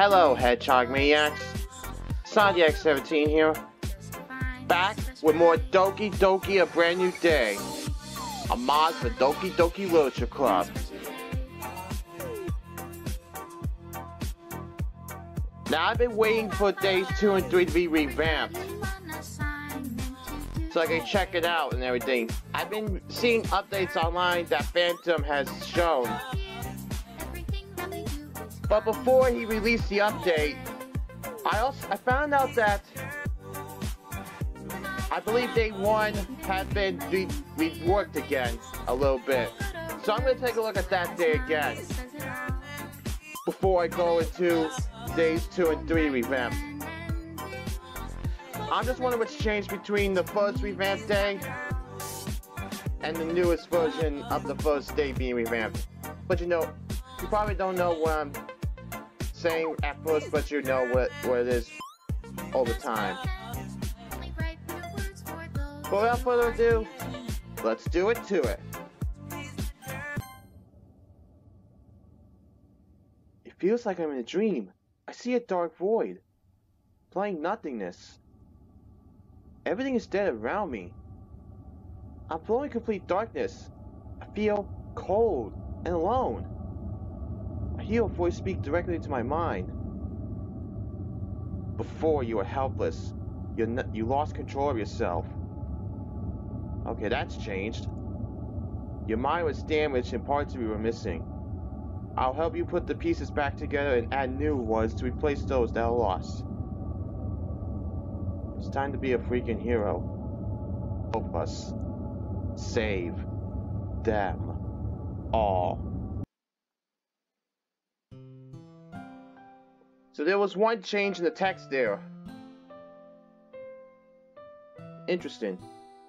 Hello, Hedgehog Maniacs. Zodiac17 here. Back with more Doki Doki, a brand new day. A mod for Doki Doki Literature Club. Now I've been waiting for days 2 and 3 to be revamped, so I can check it out and everything. I've been seeing updates online that Phantom has shown. But before he released the update, I found out that I believe day 1 had been reworked again a little bit. So I'm going to take a look at that day again before I go into days 2 and 3 revamped. I'm just wondering what's changed between the first revamped day and the newest version of the first day being revamped. But you know, you probably don't know what I'm saying at first, but you know what it is over time. But without further ado, let's do it to it. It feels like I'm in a dream. I see a dark void, plain nothingness. Everything is dead around me. I'm floating in complete darkness. I feel cold and alone. I hear a voice speak directly to my mind. Before you were helpless. You lost control of yourself. Okay, that's changed. Your mind was damaged and parts of you were missing. I'll help you put the pieces back together and add new ones to replace those that are lost. It's time to be a freaking hero. Both of us. Save them all. So there was one change in the text there. Interesting.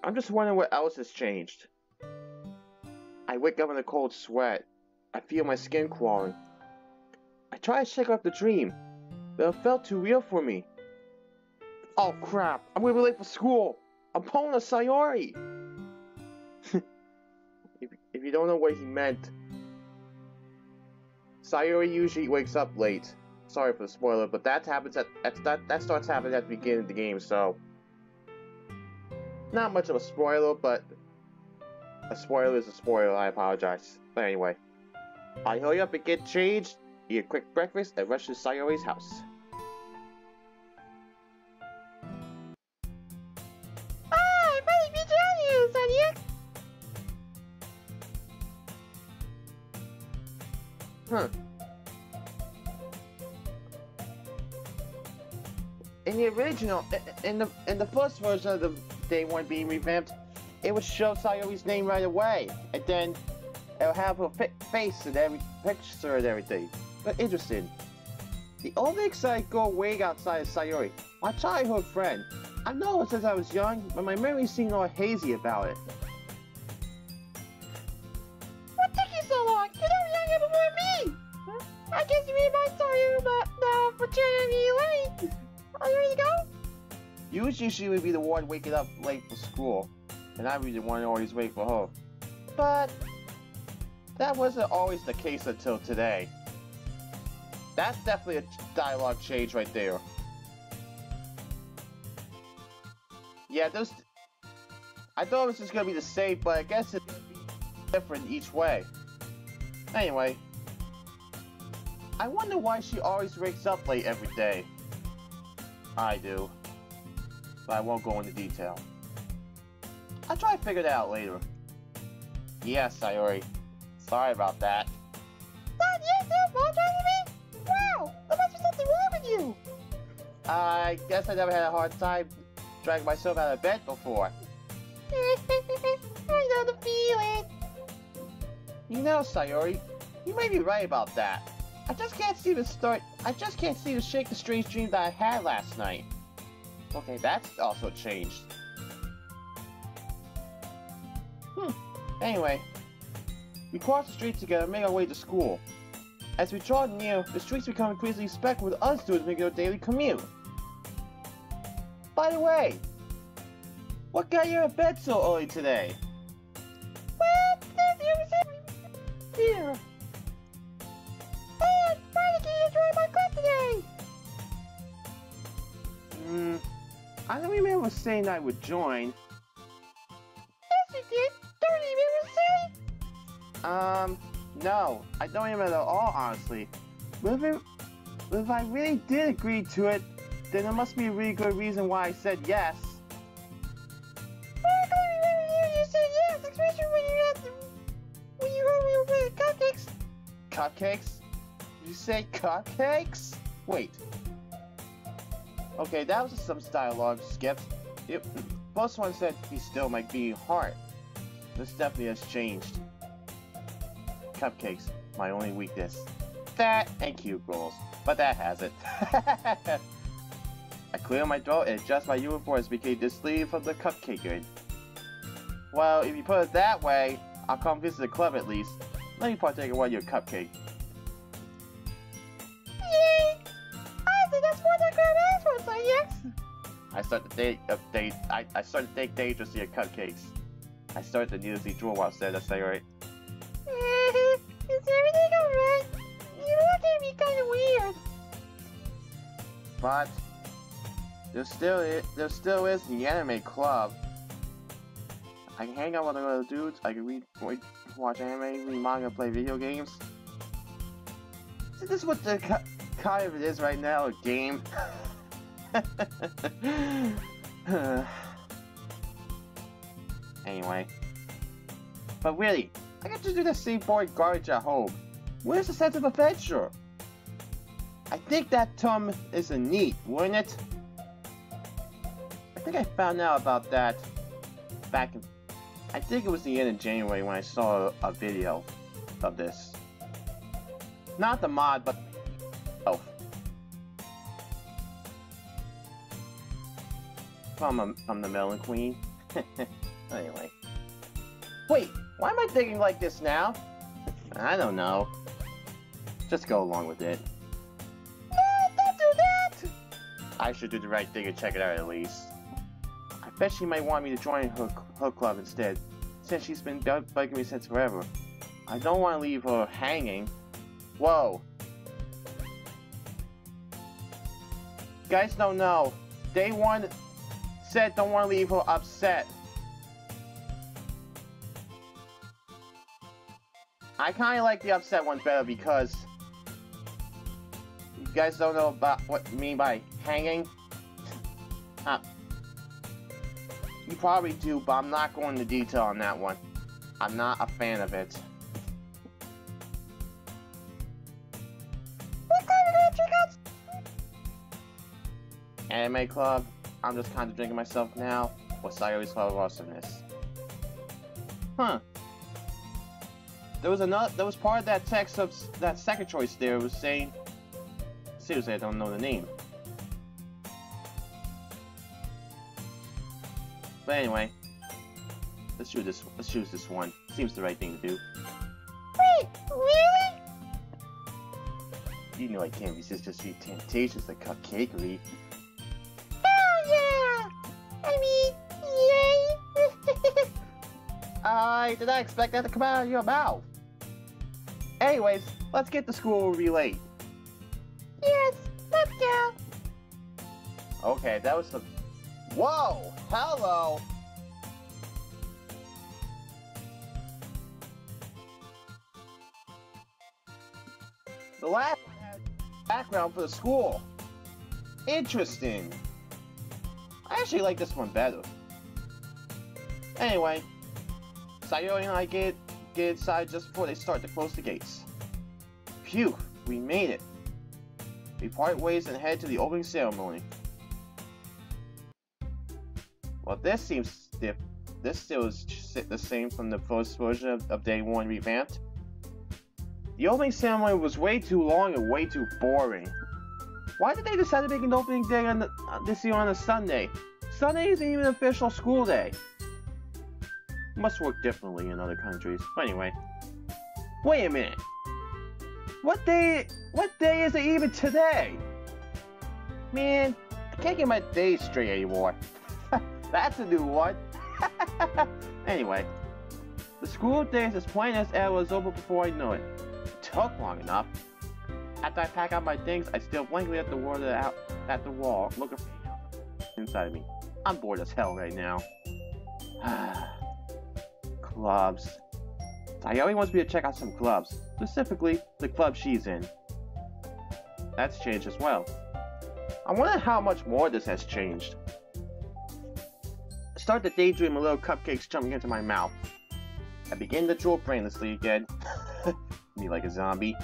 I'm just wondering what else has changed. I wake up in a cold sweat. I feel my skin crawling. I try to shake off the dream, but it felt too real for me. Oh crap, I'm gonna be late for school. I'm pulling a Sayori. if you don't know what he meant, Sayori usually wakes up late. Sorry for the spoiler, but that happens that starts happening at the beginning of the game, so not much of a spoiler, but a spoiler is a spoiler. I apologize. But anyway, I hurry up and get changed, eat a quick breakfast, and rush to Sayori's house. I'm ready to join you, Zodiac. Huh. In the original, in the first version of the day 1 being revamped, it would show Sayori's name right away, and then it'll have her face and every picture and everything. But interesting. The only exciting girl way outside of Sayori, my childhood friend. I've known her since I was young, but my memories seem all hazy about it. What took you so long? You're never younger before me. Huh? I guess you made my story about now for turning me late. Are you ready to go? Usually she would be the one waking up late for school, and I would be the one always wait for her. But that wasn't always the case until today. That's definitely a dialogue change right there. Yeah, I thought it was just gonna be the same, but I guess it's different each way. Anyway, I wonder why she always wakes up late every day. I do, but I won't go into detail. I'll try to figure that out later. Yes, Sayori. Sorry about that. That you still apologizing to me? Wow, there must be something wrong with you. I guess I never had a hard time dragging myself out of bed before. I know the feeling. You know, Sayori, you may be right about that. I just can't seem to shake the strange dream that I had last night. Okay, that's also changed. Anyway, we cross the street together and make our way to school. As we draw near, the streets become increasingly speckled with other students making their daily commute. By the way, what got you out of bed so early today? Well, there's you here. And trying to enjoy my class today? I don't remember saying I would join. Yes, you did. Don't you remember saying? No, I don't remember at all, honestly. But if I really did agree to it, then there must be a really good reason why I said yes. Well, I don't remember you said yes, especially when you heard we were playing cupcakes. Cupcakes? Did you say cupcakes? Wait. Okay, that was some dialogue skips. First one said he still might be heart. This definitely has changed. Cupcakes, my only weakness. That and cute girls, but that has it. I clear my throat and adjust my uniform as became the sleeve from the cupcake good. Well, if you put it that way, I'll come visit the club at least. Let me partake in one of your cupcake. Yay! I think that's what the club asked for, so yes. I start the day dangerously at cupcakes. I start to needlessly draw while said that's right. Is everything alright? You look at me kinda weird. But there still is the anime club. I can hang out with other dudes. I can watch anime, read manga, play video games. Is this what the kind of it is right now? A game. Anyway, but really, I get to do the same boring garbage at home. Where's the sense of adventure? I think that term is neat, wouldn't it? I think I found out about that back in, I think it was the end of January when I saw a video of this. Not the mod, but oh. From the Melon Queen. Anyway. Wait, why am I thinking like this now? I don't know. Just go along with it. No, don't do that! I should do the right thing and check it out at least. I bet she might want me to join her club instead, since she's been bugging me since forever. I don't want to leave her hanging. Whoa. Guys don't know. Day one said don't want to leave her upset. I kind of like the upset one better because you guys don't know about what I mean by hanging. You probably do, but I'm not going into detail on that one. I'm not a fan of it. What kind of gonna check out? Anime club. I'm just contradicting myself now. What's I always call awesomeness. Huh. There was part of that text of that second choice there was saying. Seriously, I don't know the name. But anyway, let's choose this one. Seems the right thing to do. Wait, really? You know I can't resist just the temptations of cupcakery. Oh yeah! I mean, yay! I did not expect that to come out of your mouth. Anyways, let's get to school or be late. Yes, let's go. Okay, that was the... Whoa! Hello! The last one had background for the school. Interesting. I actually like this one better. Anyway, Sayori and I get inside just before they start to close the gates. Phew, we made it. We part ways and head to the opening ceremony. Well, this seems stiff. This still is the same from the first version of Day 1 Revamped. The opening ceremony was way too long and way too boring. Why did they decide to make an opening day on this year on a Sunday? Sunday isn't even an official school day. Must work differently in other countries. But anyway, wait a minute. What day is it even today? Man, I can't get my days straight anymore. That's a new one. Anyway, the school day is as plain as ever was over before I knew it. It took long enough. After I pack out my things, I stare blankly at the wall, looking inside of me. I'm bored as hell right now. Clubs. Sayori wants me to check out some clubs, specifically the club she's in. That's changed as well. I wonder how much more this has changed. I start to daydream of little cupcakes jumping into my mouth. I begin to drool brainlessly again. Me like a zombie.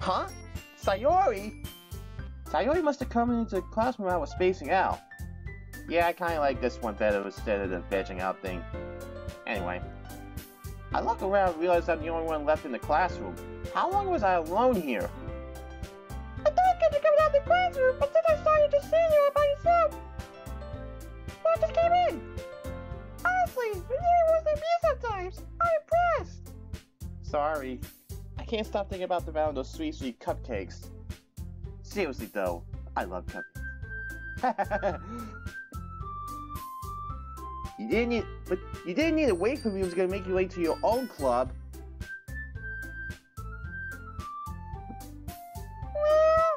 Huh? Sayori? Sayori must have come into the classroom while I was spacing out. Yeah, I kinda like this one better instead of the vegging out thing. Anyway. I look around and realize I'm the only one left in the classroom. How long was I alone here? I thought you coming out of the classroom, but then I saw you just sitting here by yourself. So I just came in. Honestly, you really was like me sometimes. I'm impressed. Sorry. I can't stop thinking about the round of those sweet cupcakes. Seriously though, I love cupcakes. You didn't need to wait for me. It was gonna make you late to your own club. Well,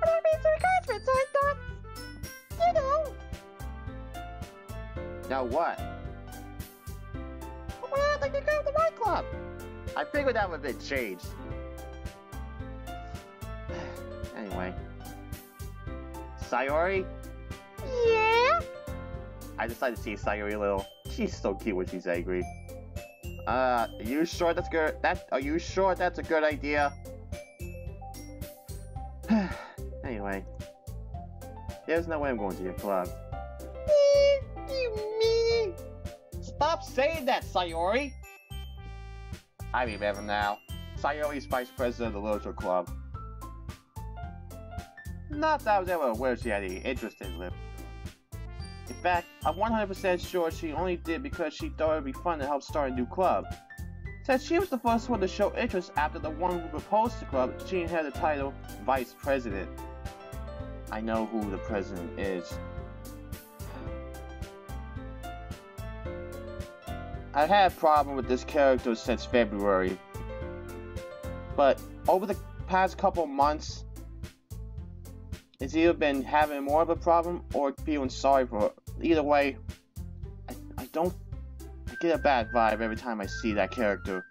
but I made some encouragement, so I thought, you know. Now what? Well, I'd like to go to my club. I figured that would have been changed. Anyway. Sayori? Yeah? I decided to see Sayori a little. She's so cute when she's angry. Are you sure that's good? Are you sure that's a good idea? Anyway. There's no way I'm going to your club. You mean? Stop saying that, Sayori! I remember now. Sayori's vice president of the Literature Club. Not that I was ever aware she had any interest in literature. In fact, I'm 100% sure she only did because she thought it would be fun to help start a new club. Since she was the first one to show interest after the one who proposed the club, she had the title Vice President. I know who the president is. I've had a problem with this character since February. But over the past couple months, it's either been having more of a problem or feeling sorry for her. Either way, I get a bad vibe every time I see that character.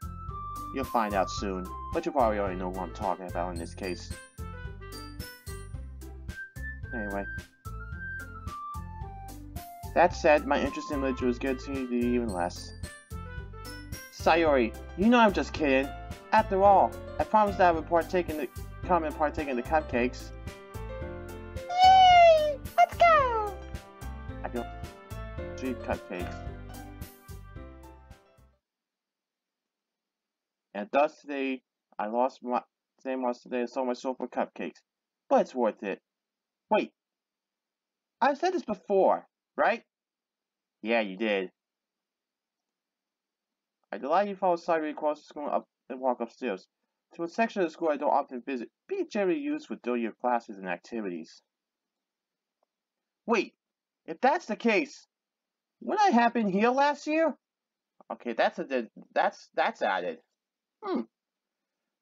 You'll find out soon, but you probably already know who I'm talking about in this case. Anyway. That said, my interest in literature is getting to be even less. Sayori, you know I'm just kidding. After all, I promised that I would come and partake in the cupcakes. Yay! Let's go! I feel 3 cupcakes. And thus today, I lost so much soul for cupcakes. But it's worth it. Wait. I've said this before, right? Yeah, you did. I delight you follow Sayori across the school up and walk upstairs to a section of the school I don't often visit, being generally used for during your classes and activities. Wait, if that's the case, wouldn't I have been here last year? Okay, that's added.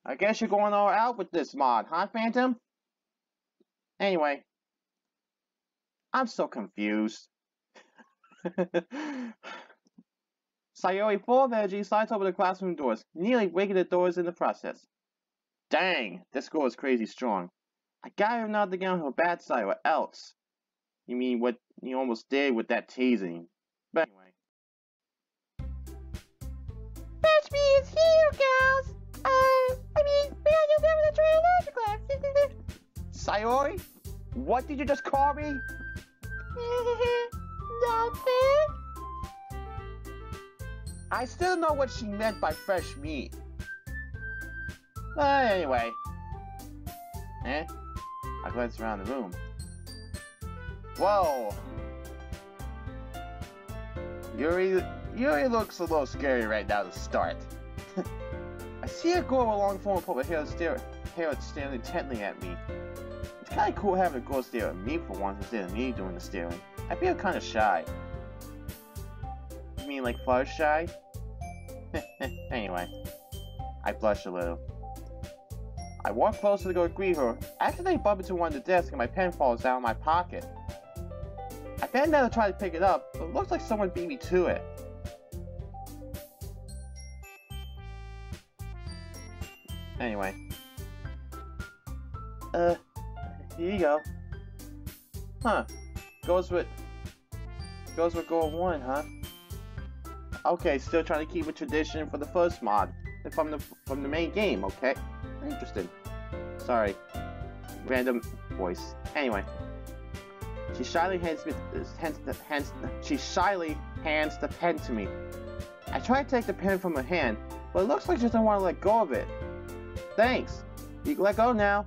I guess you're going all out with this mod, huh, Phantom? Anyway, I'm so confused. Sayori, full of energy, slides over the classroom doors, nearly breaking the doors in the process. Dang, this girl is crazy strong. I gotta knock the down her bad side or else. You mean what you almost did with that tasing. But anyway. Fetch me is here, gals! We are just having a triology class. Sayori? What did you just call me? Nothing. I still know what she meant by fresh meat. Anyway. I glanced around the room. Whoa! Yuri looks a little scary right now to start. I see a girl with long form purple hair staring intently at me. It's kinda cool having a girl stare at me for once instead of me doing the staring. I feel kinda shy. You mean like fuzz shy? Anyway. I blush a little. I walk closer to go greet her. I accidentally bump into one of the desks and my pen falls out of my pocket. I bend down to try to pick it up, but it looks like someone beat me to it. Anyway. Here you go. Huh. Goes with goal 1, huh? Okay, still trying to keep a tradition for the first mod. From the main game, okay? Interesting. Sorry. Random voice. Anyway. She shyly hands the pen to me. I try to take the pen from her hand, but it looks like she doesn't want to let go of it. Thanks. You can let go now.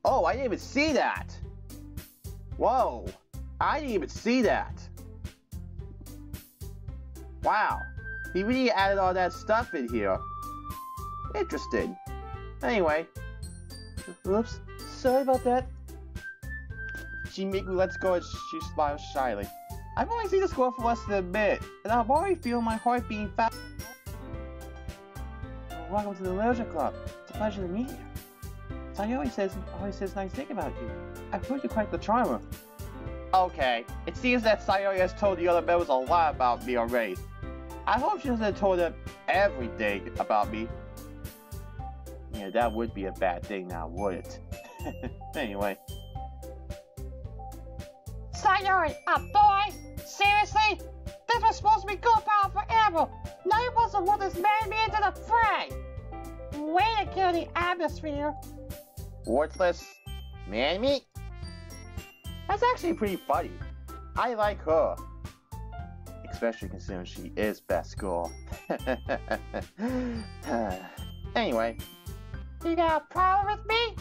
Oh, I didn't even see that. Whoa. I didn't even see that. Wow. He really added all that stuff in here. Interesting. Anyway. Oops. Sorry about that. She meekly lets go as she smiles shyly. I've only seen this girl for less than a minute, and I'm already feeling my heart beating fast. Welcome to the Leisure Club. It's a pleasure to meet you. Sayori always says nice things about you. I've heard you're quite the charmer. Okay, it seems that Sayori has told the other members a lot about me already. I hope she hasn't told them everything about me. Yeah, that would be a bad thing now, would it? Anyway. Sayori, a boy? Seriously? This was supposed to be girl power forever. Now you're supposed to want this man me into the fray. Way to kill the atmosphere. Worthless man meat? That's actually pretty funny. I like her. Especially considering she is best girl. Anyway. You got a problem with me?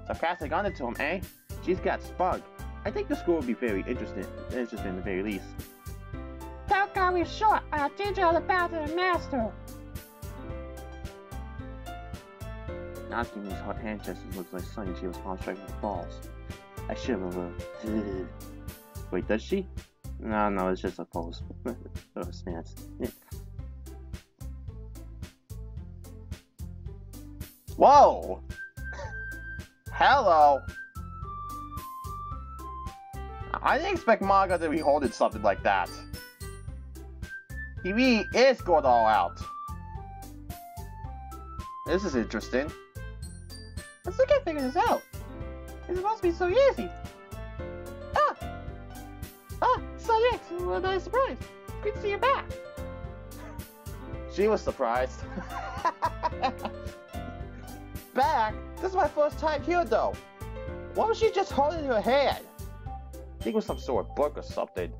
Sarcastic undertone, eh? She's got spunk. I think the school would be very interesting in the very least. Don't call me short. I'll teach you all about the master. Natsuki moves her hand gestures looks like Sunny she was palm striking with balls. I shiver. Wait, does she? No, it's just a pose. Or a stance. Whoa! Hello! I didn't expect Monika to be holding something like that. He really is going all out. This is interesting. Let's see if I can figure this out. It's supposed to be so easy. So next, what a nice surprise. Good to see you back. She was surprised. Back? This is my first time here though. What was she just holding in her hand? I think it was some sort of book or something.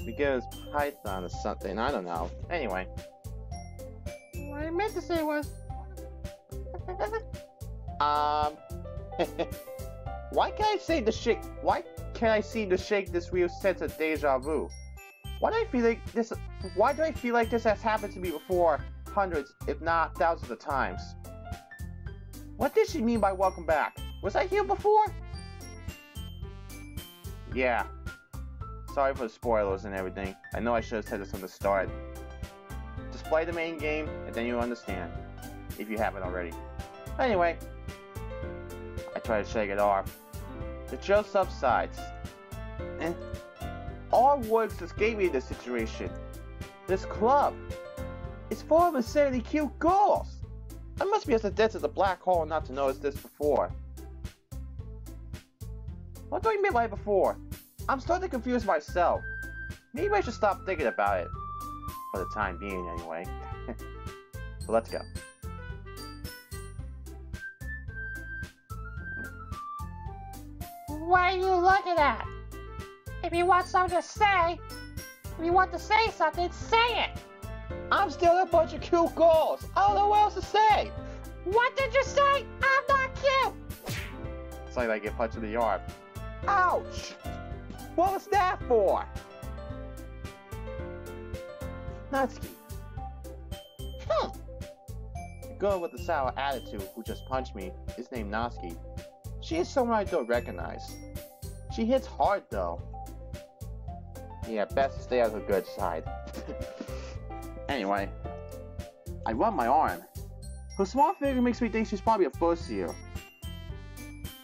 Because Python or something, I don't know. Anyway. What I meant to say was... Why can't I seem to shake this real sense of deja vu? Why do I feel like this has happened to me before hundreds, if not thousands of times? What did she mean by welcome back? Was I here before? Yeah. Sorry for the spoilers and everything. I know I should have said this from the start. Just play the main game, and then you'll understand. If you haven't already. Anyway. I try to shake it off. The chill subsides. And all words just gave me this situation. This club. It's full of insanely cute girls. I must be as dense as a black hole not to notice this before. What do you mean by before? I'm starting to confuse myself. Maybe I should stop thinking about it. For the time being, anyway. So let's go. What are you looking at? If you want something to say, say it. I'm still a bunch of cute girls. I don't know what else to say. What did you say? I'm not cute. It's like I get punched in the arm. Ouch! What was that for? Natsuki. The girl with the sour attitude who just punched me is named Natsuki. She is someone I don't recognize. She hits hard though. Yeah, best to stay on her good side. Anyway, I rub my arm. Her small figure makes me think she's probably a first year.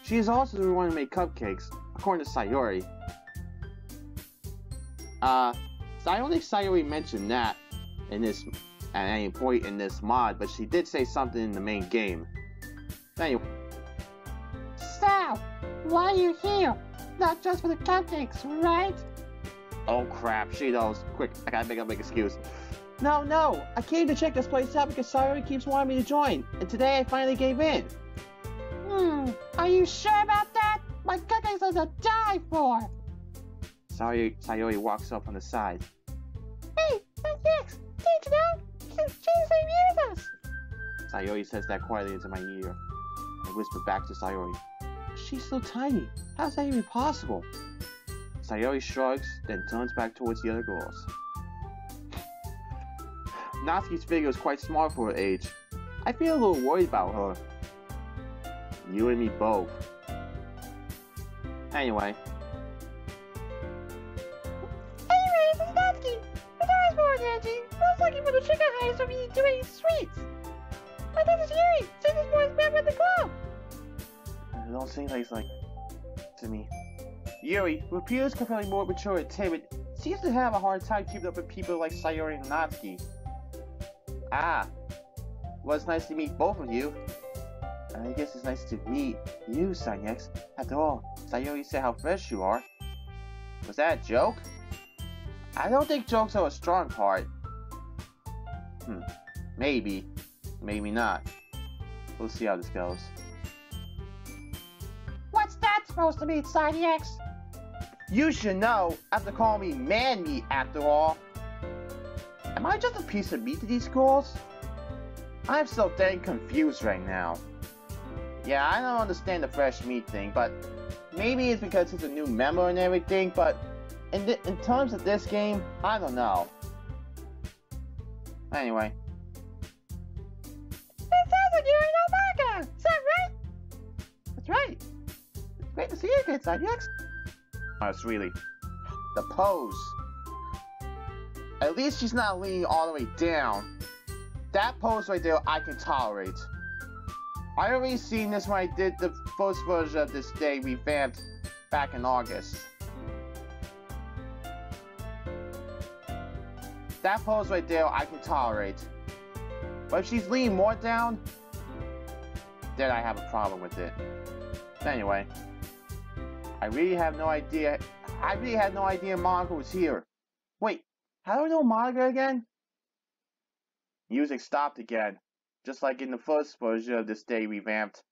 She is also the one who made cupcakes, according to Sayori. I don't think Sayori mentioned that at any point in this mod, but she did say something in the main game. Anyway. So, why are you here? Not just for the cupcakes, right? Oh crap, she knows. Quick, I gotta make a big excuse. No, I came to check this place out because Sayori keeps wanting me to join, and today I finally gave in. Are you sure about that? My cupcakes are to die for! Sayori walks up on the side. Hey, that's X! Did you know? She's the same year as us! Sayori says that quietly into my ear. I whisper back to Sayori. She's so tiny. How's that even possible? Sayori shrugs, then turns back towards the other girls. Natsuki's figure is quite small for her age. I feel a little worried about her. You and me both. Anyway, this is Natsuki! The door's more energy! I was looking for the sugar highs for me doing sweets! But this is Yuri! Since this boy's member of the club! I don't seem like to me. Yuri, who appears completely more mature and timid, seems to have a hard time keeping up with people like Sayori and Natsuki. Well, it's nice to meet both of you. I guess it's nice to meet you, Sanyex. After all, Sayori said how fresh you are. Was that a joke? I don't think jokes are a strong part. Maybe. Maybe not. We'll see how this goes. What's that supposed to mean, Sanyex? You should know, after calling me man-meat after all. Am I just a piece of meat to these girls? I'm so dang confused right now. Yeah, I don't understand the fresh meat thing, but maybe it's because it's a new member and everything, but in terms of this game, I don't know. Anyway. It sounds like you're in Monika! Is that right? That's right. It's great to see you again, Sanyex. It's really the pose. At least she's not leaning all the way down. That pose right there, I can tolerate. I already seen this when I did the first version of this day revamped back in August. That pose right there, I can tolerate. But if she's leaning more down, then I have a problem with it. Anyway, I really had no idea Monika was here. Wait, how do I know Monika again? Music stopped again, just like in the first version of this day revamped.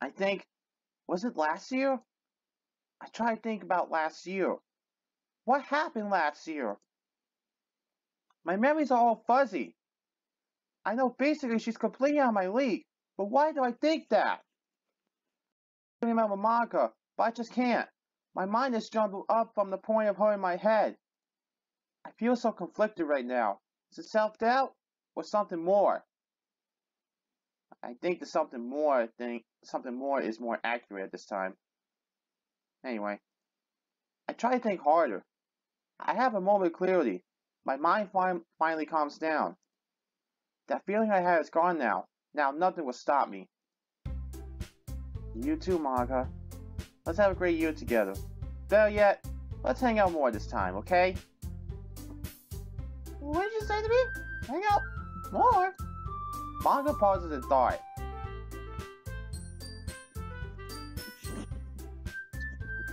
I think, was it last year? I try to think about last year. What happened last year? My memories are all fuzzy. I know basically she's completely out of my league, but why do I think that? I remember Monika, but I just can't. My mind is jumbled up from the point of her in my head. I feel so conflicted right now. Is it self-doubt or something more? I think the something more is more accurate at this time. Anyway, I try to think harder. I have a moment of clarity. My mind finally calms down. That feeling I had is gone now. Now nothing will stop me. You too, Monika. Let's have a great year together. Better yet, let's hang out more this time, okay? What did you say to me? Hang out more? Monika pauses in thought.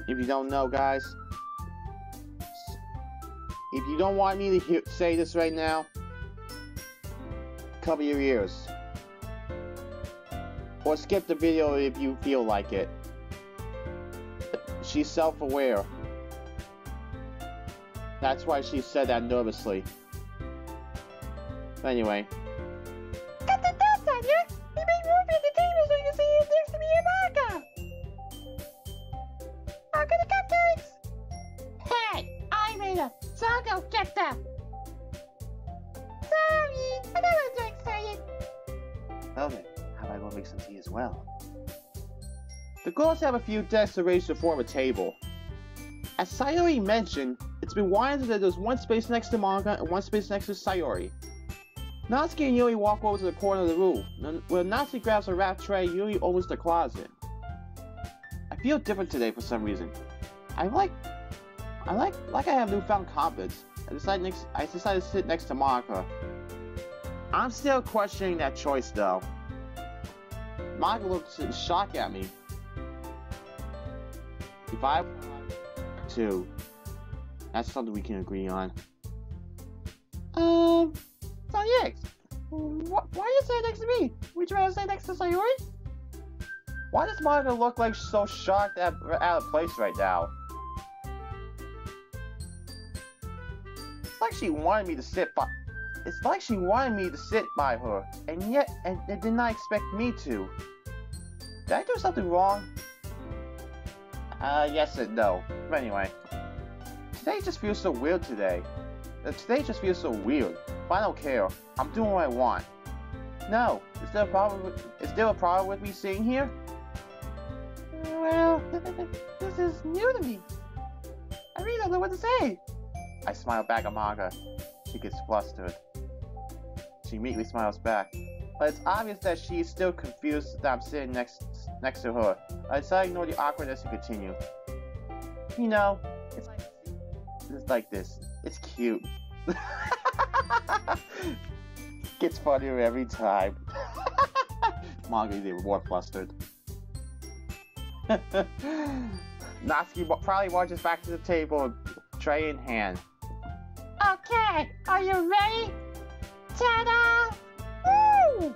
If you don't know, guys, if you don't want me to say this right now, cover your ears. Or skip the video if you feel like it. She's self-aware. That's why she said that nervously. Anyway. Cut the dots on you! You made room at the table so you can see it next to me and Monika! I'll get the cupcakes! Hey! I made them, so I'll go get them! Sorry! I know I'm so excited! Well then, how about I go make some tea as well? The girls have a few desks arranged to form a table. As Sayori mentioned, the It's been widened so that there's one space next to Monika and one space next to Sayori. Natsuki and Yui walk over to the corner of the room. When Natsuki grabs a wrap tray, Yui opens the closet. I feel different today for some reason. I have newfound confidence. I decided to sit next to Monika. I'm still questioning that choice though. Monika looks in shock at me. If I too, that's something we can agree on. So yeah, why are you sitting next to me? Would you rather sit next to Sayori? Why does Monika look like she's so shocked out of place right now? It's like she wanted me to sit by. It's like she wanted me to sit by her, and did not expect me to. Did I do something wrong? Yes and no. But anyway, today just feels so weird today. Today just feels so weird. But I don't care. I'm doing what I want. No, is there a problem with me sitting here? Well, this is new to me. I really don't know what to say. I smile back at Monika. She gets flustered. She immediately smiles back. But it's obvious that she is still confused that I'm sitting next to her. I decide to ignore the awkwardness and continue. You know, it's like this. It's cute. Gets funnier every time. Monika is even more flustered. Natsuki probably marches back to the table, tray in hand. Okay, are you ready? Ta-da! Woo!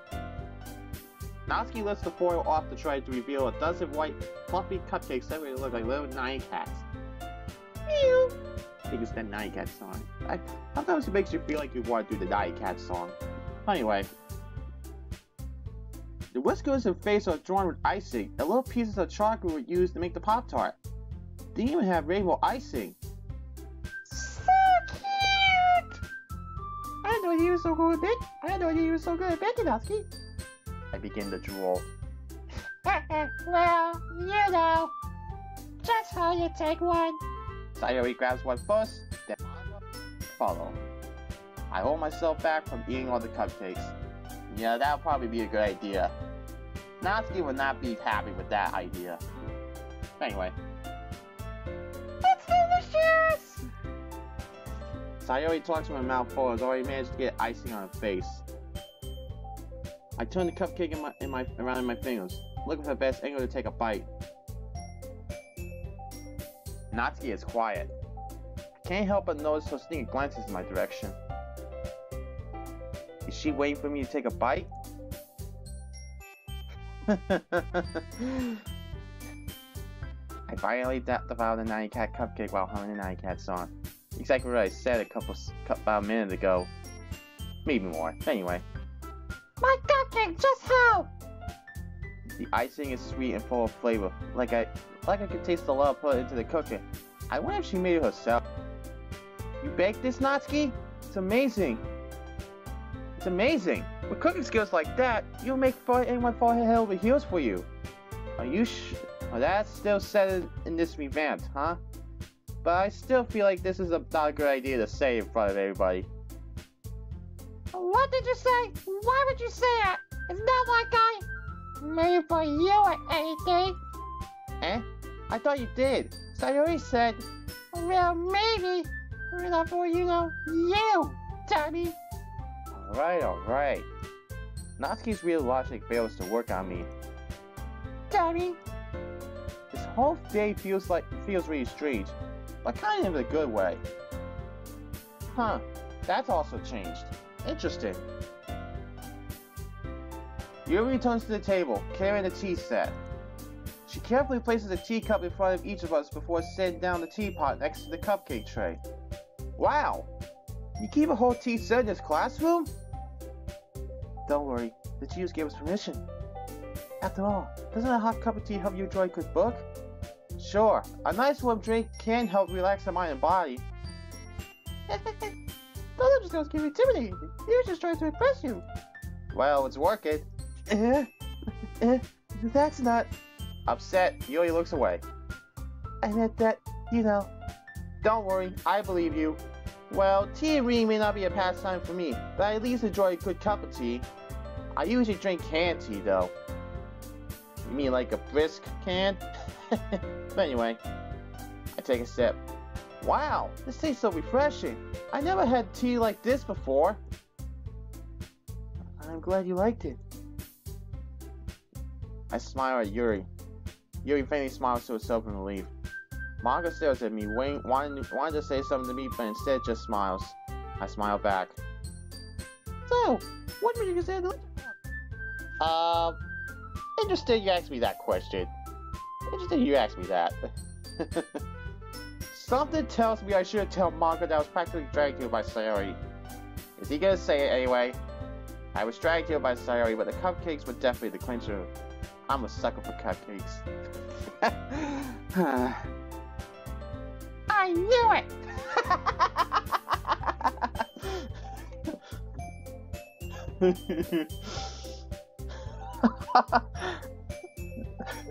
Natsuki lifts the foil off the tray to reveal a dozen white, fluffy cupcakes that really look like little nine cats. Mew! I think it's that nine cat song. Sometimes it makes you feel like you want to do the nine cat song. Anyway. The whiskers and face are drawn with icing, and little pieces of chocolate were used to make the Pop-Tart. They even have rainbow icing. So cute! I didn't know you were so good at baking, Natsuki. I begin to drool. Well, you know, just how you take one. Sayori grabs one first, then follow. I hold myself back from eating all the cupcakes. Yeah, that'll probably be a good idea. Natsuki would not be happy with that idea. Anyway. It's delicious! Sayori talks from her mouth full and has already managed to get icing on her face. I turn the cupcake around in my fingers, looking for the best angle to take a bite. Natsuki is quiet. I can't help but notice her sneaking glances in my direction. Is she waiting for me to take a bite? I finally devoured the 90 cat cupcake while humming the 90 cat song. Exactly what I said about a minute ago. Maybe more. Anyway. My cupcake, just how? The icing is sweet and full of flavor. Like I could taste the love put into the cooking. I wonder if she made it herself. You baked this, Natsuki? It's amazing. It's amazing. With cooking skills like that, you'll make anyone fall head over heels for you. Are you well, that's still said in this Revamped, huh? But I still feel like this is not a good idea to say in front of everybody. What did you say? Why would you say that? It's not like I made it for you or anything. Eh? I thought you did. Sayori said... Well, maybe. Not for, you, Tommy. Alright. Natsuki's real logic fails to work on me. Tommy. This whole day feels really strange, but kind of in a good way. Huh, that's also changed. Interesting. Yuri returns to the table, carrying a tea set. She carefully places a teacup in front of each of us before setting down the teapot next to the cupcake tray. Wow! You keep a whole tea set in this classroom? Don't worry, the teachers gave us permission. After all, doesn't a hot cup of tea help you enjoy a good book? Sure, a nice warm drink can help relax the mind and body. Those just sounds intimidating. He was just trying to impress you. Well, it's working. That's not... Upset, Yuri looks away. I meant that, Don't worry, I believe you. Well, tea and reading may not be a pastime for me, but I at least enjoy a good cup of tea. I usually drink canned tea, though. You mean like a brisk can? But anyway, I take a sip. Wow, this tastes so refreshing. I never had tea like this before. I'm glad you liked it. I smile at Yuri. Yuri faintly smiles to herself in relief. Monika stares at me, wanting to say something to me, but instead just smiles. I smile back. So, what made you say the interested you asked me that question. Interested you asked me that. Something tells me I should tell Monika that I was practically dragged here by Sayori. Is he gonna say it anyway? I was dragged here by Sayori, but the cupcakes were definitely the clincher. I'm a sucker for cupcakes. I knew it!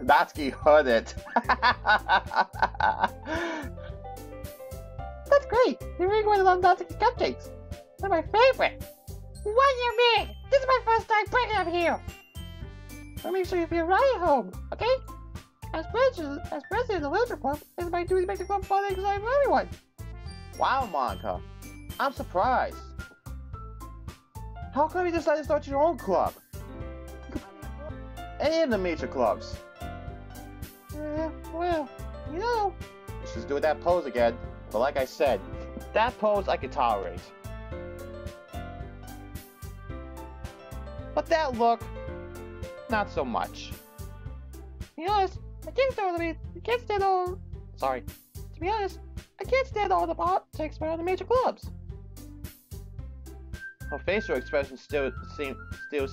Natsuki heard it. That's great! You're really going to love Natsuki's cupcakes. They're my favorite! What do you mean? This is my first time bringing them here! I'll make sure you feel right at home, okay? As president of the Literature Club, it's my duty to make the club fun and exciting for everyone. Wow, Monika. I'm surprised. How come you decided to start your own club? Any of the major clubs? Well, you know. Let's just do that pose again. But like I said, that pose I can tolerate. But that look, not so much. To be honest, I can't stand all. Sorry. To be honest, I can't stand all the politics around the major clubs. Her facial expression still seems to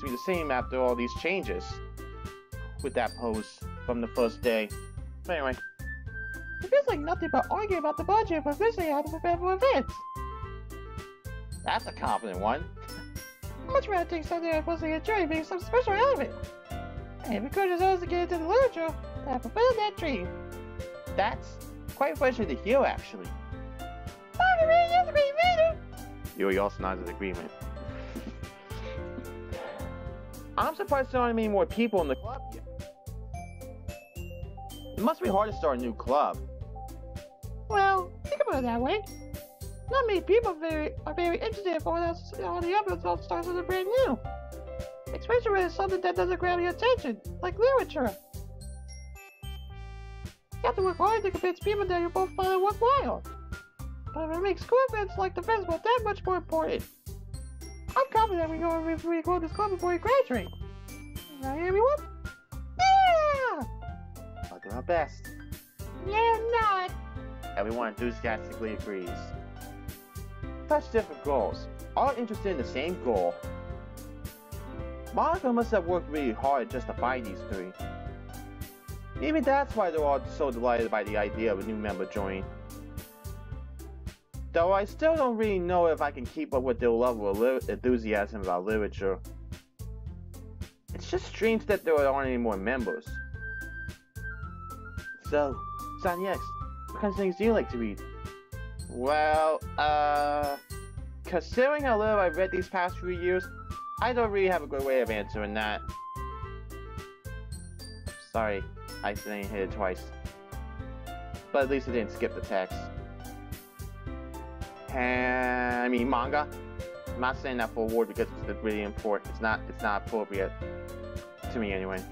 be the same after all these changes with that pose from the first day. But anyway, it feels like nothing but arguing about the budget for visiting out of available events. That's a confident one. I'd much rather take something I personally enjoy being some special element. And if it could just us to get into the literature, then I fulfilled that dream. That's quite refreshing to hear, actually. Bobby really is a great reader! Yuri also nods in agreement. I'm surprised there aren't many more people in the club yet. It must be hard to start a new club. Well, think about it that way. Not many people are very interested in all the other stars that are brand new. Especially when it's something that doesn't grab your attention, like literature. You have to work hard to convince people that you both find it worthwhile. But it makes school events like the festival that much more important. I'm confident we go to this club before we graduate. Right, everyone? Yeah! I'll do our best. Yeah, not. Everyone enthusiastically agrees. Such different goals, all interested in the same goal. Monika must have worked really hard just to find these three. Maybe that's why they're all so delighted by the idea of a new member joining. Though I still don't really know if I can keep up with their level of enthusiasm about literature. It's just strange that there aren't any more members. So, Sanyex, what kinds of things do you like to read? Well, considering how little I've read these past few years, I don't really have a good way of answering that. Sorry, I accidentally hit it twice. But at least it didn't skip the text. I mean manga. I'm not saying that for a word because it's really important. It's not appropriate to me anyway.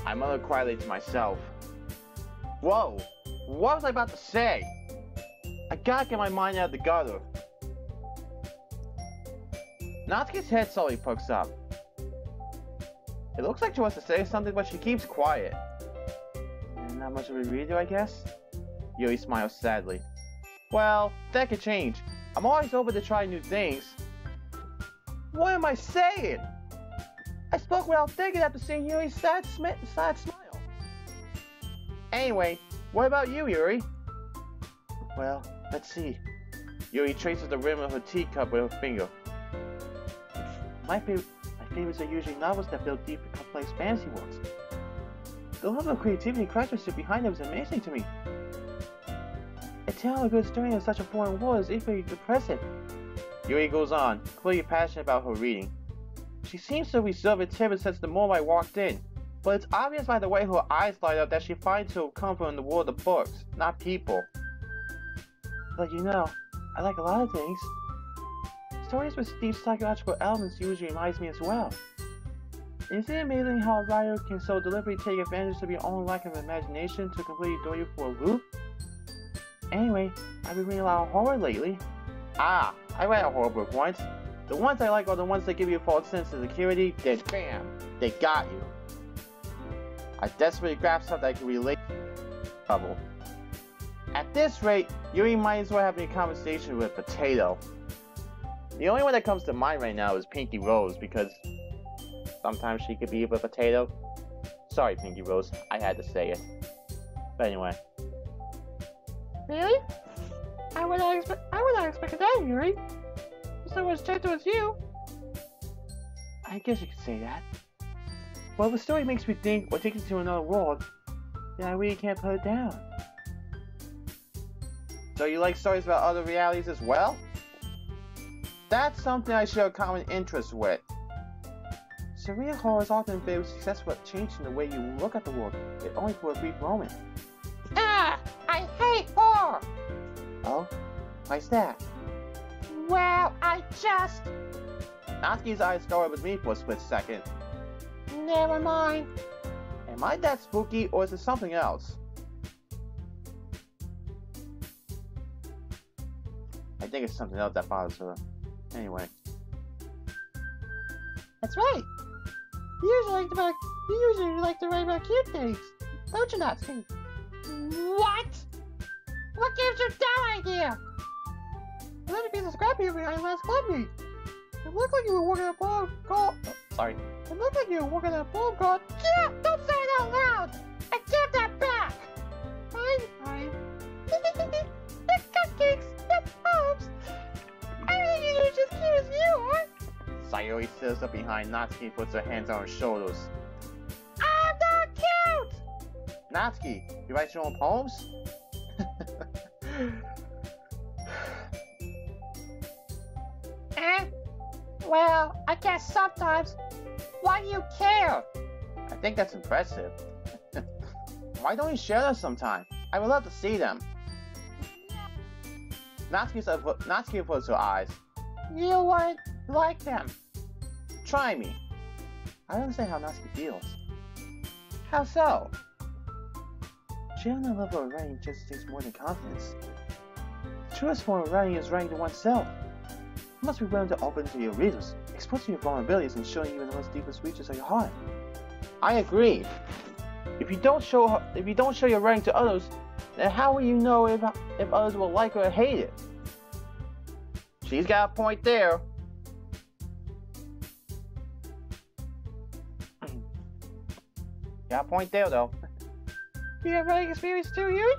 I muttered quietly to myself. Whoa! What was I about to say? I gotta get my mind out of the gutter. Natsuki's head slowly perks up. It looks like she wants to say something, but she keeps quiet. Not much of a reader, I guess? Yuri smiles sadly. Well, that could change. I'm always open to try new things. What am I saying? I spoke without thinking after seeing Yuri's sad smile. Anyway, what about you, Yuri? Well, let's see. Yuri traces the rim of her teacup with her finger. My favorites are usually novels that build deep and complex fantasy worlds. The level of creativity and craftsmanship behind it was amazing to me. A tale of a good story in such a foreign world is equally impressive. Yuri goes on, clearly passionate about her reading. She seems so reserved and timid since the moment I walked in, but it's obvious by the way her eyes light up that she finds her comfort in the world of books, not people. But you know, I like a lot of things. Stories with deep psychological elements usually reminds me as well. Isn't it amazing how a writer can so deliberately take advantage of your own lack of imagination to completely throw you for a loop? Anyway, I've been reading a lot of horror lately. Ah, I read a horror book once. The ones I like are the ones that give you a false sense of security, then bam, they got you. I desperately grabbed something I could relate to trouble. At this rate, Yuri might as well have a conversation with Potato. The only one that comes to mind right now is Pinky Rose, because sometimes she could be a potato. Sorry, Pinky Rose, I had to say it. But anyway. Really? I would not expect that, Yuri. So as gentle as you. I guess you could say that. Well, if the story makes me think or takes me to another world, then I really can't put it down. So you like stories about other realities as well? That's something I share a common interest with. Surreal horror is often very successful at changing the way you look at the world, if only for a brief moment. Ah! I hate horror! Oh? Why's that? Well, I just... Natsuki's eyes started with me for a split second. Never mind. Am I that spooky, or is it something else? I think it's something else that bothers her. Anyway. That's right. You usually like to write about cute things, don't you, Natsuki? What? What gives you that idea? Another piece of scrap here behind last club meet. It looked like you were working on a poem called... Sorry. It looked like you were working on a poem called... Yeah, don't say it out loud! I give that back! Fine. The cupcakes, the poems. Everything you do is just cute as you are. Sayori sits up behind Natsuki and puts her hands on her shoulders. I'm not cute! Natsuki, you write your own poems? Well, I guess sometimes. Why do you care? I think that's impressive. Why don't you share them sometime? I would love to see them. Natsuki puts her eyes. You wouldn't like them. Try me. I don't understand how Natsuki feels. How so? Sharing a level of writing just takes more than confidence. The truest form of writing is writing to oneself. You must be willing to open to your readers, exposing your vulnerabilities and showing even the most deepest reaches of your heart. I agree. If you don't show your writing to others, then how will you know if others will like or hate it? She's got a point there. Got a point there, though. You have writing experience too, Yuri?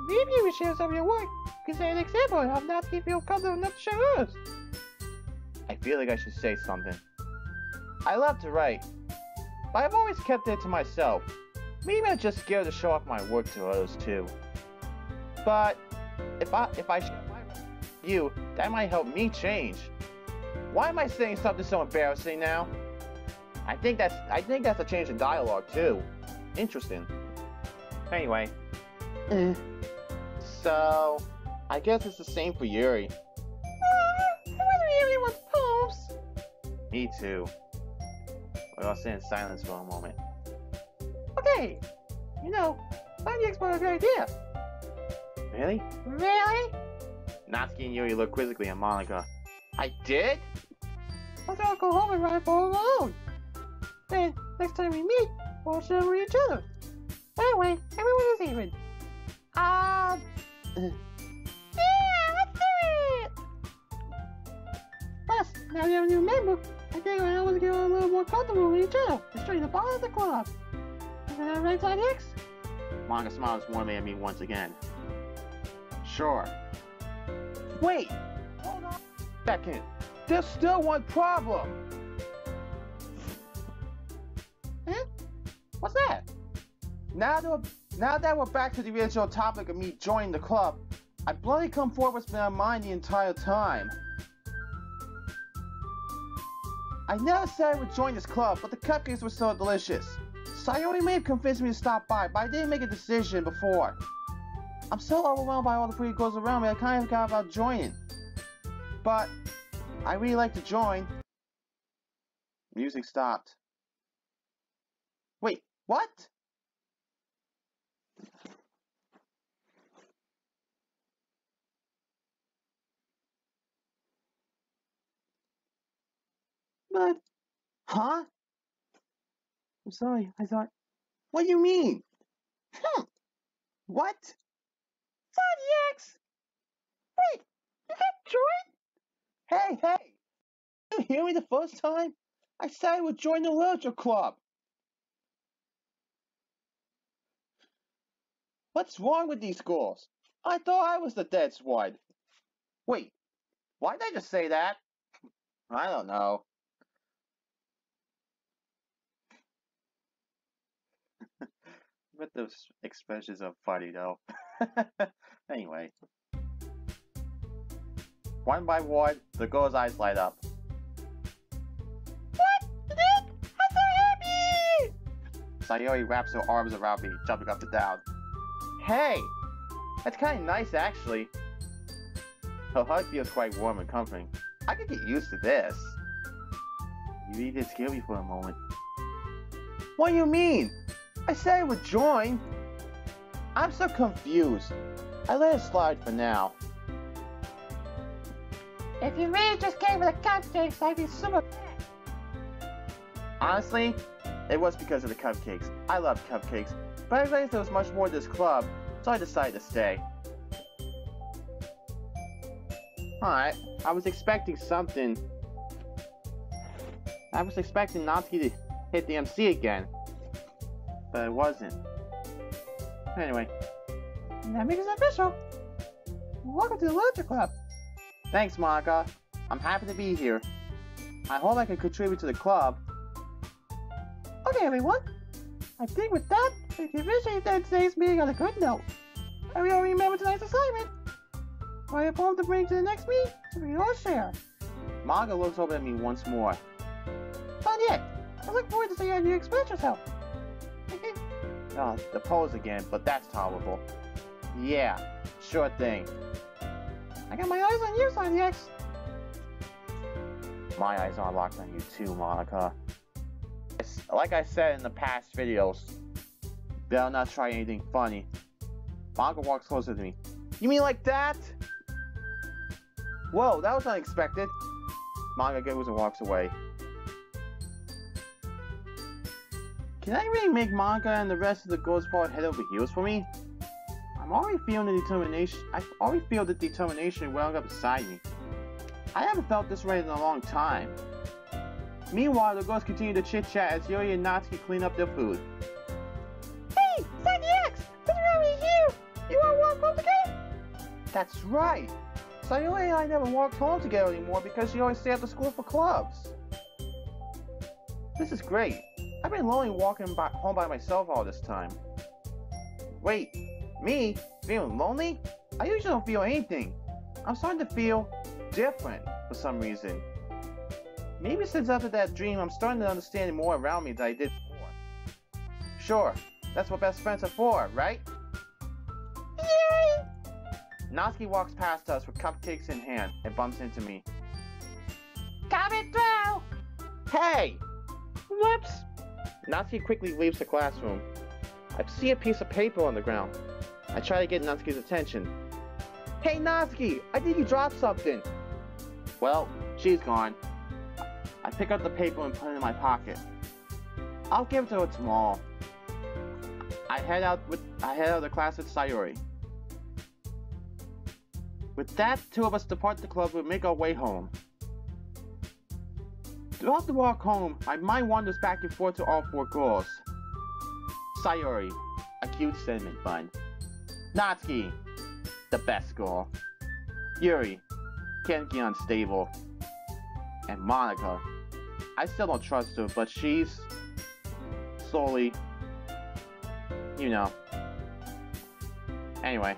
Maybe you would share some of your work. Because an example of how not to feel comfortable enough to show us. I feel like I should say something. I love to write, but I've always kept it to myself. Maybe I'm just scared to show off my work to others too. But if I share my work with you, that might help me change. Why am I saying something so embarrassing now? I think that's a change in dialogue too. Interesting. Anyway. So I guess it's the same for Yuri. I wonder if Yuri wants poems. Me too. But I'll sit in silence for a moment. Okay. You know, find the explore a good idea. Really? Really? Natsuki and Yuri look quizzically at Monika. I did? Let's all go home and write a poem alone. Then, next time we meet, we'll share with each other. That way, everyone is even. Yeah, let's do it! Plus, now we have a new member, I think we'll always get a little more comfortable with each other and straighten the ball of the club. Isn't that right, X? Monika smiles warmly at me once again. Sure. Wait! Hold on a second. There's still one problem! Huh? What's that? Now that we're back to the original topic of me joining the club, I bloody come forward what's been on mine the entire time. I never said I would join this club, but the cupcakes were so delicious. Sayori may have convinced me to stop by, but I didn't make a decision before. I'm so overwhelmed by all the pretty girls around me, I kind of forgot about joining. But I really like to join. Music stopped. Wait, what? But, huh? I'm sorry, I thought... What do you mean? What? Sonny X! Wait, you can't join? Hey! Did you hear me the first time? I said I would join the literature club. What's wrong with these girls? I thought I was the dead one. Wait, why did I just say that? I don't know. But those expressions are funny though. Anyway. One by one, the girl's eyes light up. What? You did? I'm so happy! Sayori wraps her arms around me, jumping up and down. Hey! That's kind of nice, actually. Her hug feels quite warm and comforting. I could get used to this. You really did scare me for a moment. What do you mean? I said I would join. I'm so confused. I let it slide for now. If you really just came for the cupcakes, I'd be super mad. Honestly, it was because of the cupcakes. I love cupcakes, but I realized there was much more to this club, so I decided to stay. Alright, I was expecting something. I was expecting Natsuki to hit the MC again, but it wasn't. Anyway. That makes it official. Welcome to the Literature Club. Thanks, Monika. I'm happy to be here. I hope I can contribute to the club. Okay, everyone. I think with that, we can officially end today's meeting on a good note. And we all remember tonight's assignment. Write a poem to bring to the next meet, so we can all share. Monika looks over at me once more. Sonny, I look forward to seeing how you express yourself. Oh, the pose again, but that's tolerable. Yeah, sure thing. I got my eyes on you, Sonny X. My eyes are locked on you too, Monika. Like I said in the past videos, better not try anything funny. Monika walks closer to me. You mean like that? Whoa, that was unexpected. Monika goes and walks away. Can I really make Monika and the rest of the girls fall head over heels for me? I'm already feeling the determination. I already feel the determination welling up inside me. I haven't felt this way in a long time. Meanwhile, the girls continue to chit-chat as Yuri and Natsuki clean up their food. Hey, Sonny X! Since we're already here, you wanna walk home together? That's right! Sayori and I never walked home together anymore because she always stayed after school for clubs. This is great. I've been lonely walking home by myself all this time. Wait, me? Feeling lonely? I usually don't feel anything. I'm starting to feel different for some reason. Maybe since after that dream, I'm starting to understand more around me than I did before. Sure, that's what best friends are for, right? Yay! Natsuki walks past us with cupcakes in hand and bumps into me. Coming through! Hey! Whoops! Natsuki quickly leaves the classroom. I see a piece of paper on the ground. I try to get Natsuki's attention. Hey Natsuki, I think you dropped something. Well, she's gone. I pick up the paper and put it in my pocket. I'll give it to her tomorrow. I head out of the class with Sayori. With that, two of us depart the club and make our way home. Throughout the walk home, my mind wanders back and forth to all four girls. Sayori, a cute cinnamon bun. Natsuki, the best girl. Yuri, can't get unstable. And Monika, I still don't trust her, but she's slowly you know. Anyway.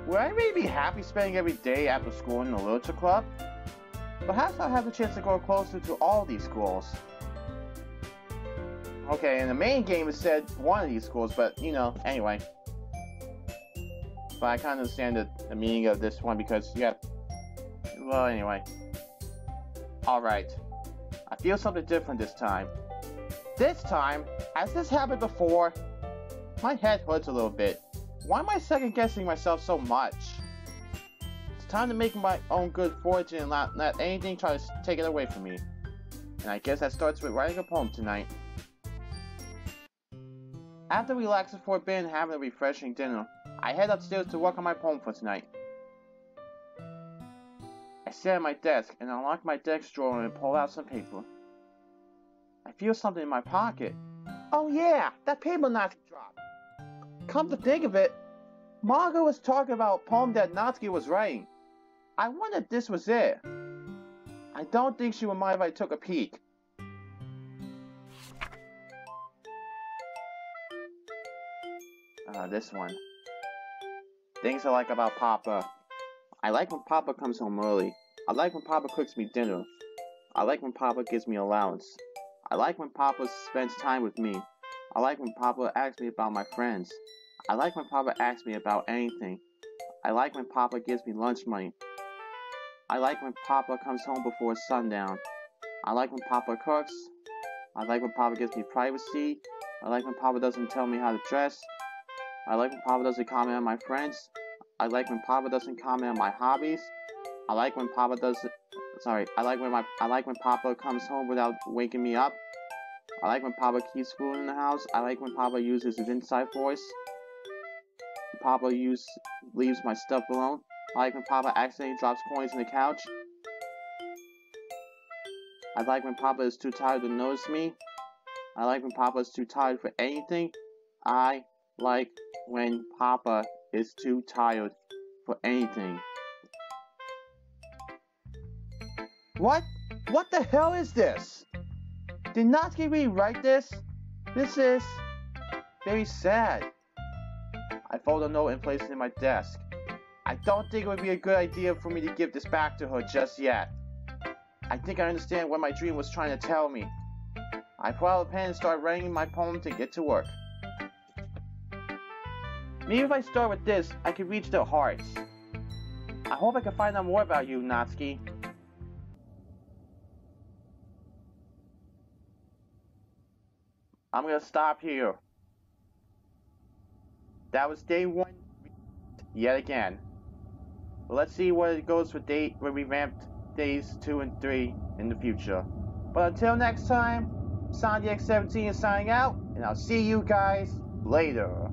Would I really be happy spending every day after school in the literature club? Perhaps I'll have the chance to grow closer to all these schools. Okay, and the main game is said one of these schools, but, you know, anyway. But I kind of understand the meaning of this one because, yeah. Well, anyway. Alright. I feel something different this time. This time, has this happened before? My head hurts a little bit. Why am I second-guessing myself so much? It's time to make my own good fortune and not let anything try to take it away from me. And I guess that starts with writing a poem tonight. After relaxing for a bit and having a refreshing dinner, I head upstairs to work on my poem for tonight. I sit at my desk and unlock my desk drawer and pull out some paper. I feel something in my pocket. Oh yeah, that paper Natsuki dropped. Come to think of it, Monika was talking about a poem that Natsuki was writing. I wonder if this was it. I don't think she would mind if I took a peek. This one. Things I like about Papa. I like when Papa comes home early. I like when Papa cooks me dinner. I like when Papa gives me allowance. I like when Papa spends time with me. I like when Papa asks me about my friends. I like when Papa asks me about anything. I like when Papa gives me lunch money. I like when Papa comes home before sundown. I like when Papa cooks. I like when Papa gives me privacy. I like when Papa doesn't tell me how to dress. I like when Papa doesn't comment on my friends. I like when Papa doesn't comment on my hobbies. I like when Papa doesn't. I like when Papa comes home without waking me up. I like when Papa keeps food in the house. I like when Papa uses his inside voice. Papa leaves my stuff alone. I like when Papa accidentally drops coins in the couch. I like when Papa is too tired to notice me. I like when Papa is too tired for anything. I like when Papa is too tired for anything. What? What the hell is this? Did Natsuki really write this? This is very sad. I fold a note and place it in my desk. I don't think it would be a good idea for me to give this back to her just yet. I think I understand what my dream was trying to tell me. I pull out a pen and start writing my poem to get to work. Maybe if I start with this, I can reach their hearts. I hope I can find out more about you, Natsuki. I'm gonna stop here. That was day 1, yet again. But let's see what it goes for revamped days 2 and 3 in the future. But until next time, SonDX17 is signing out, and I'll see you guys later.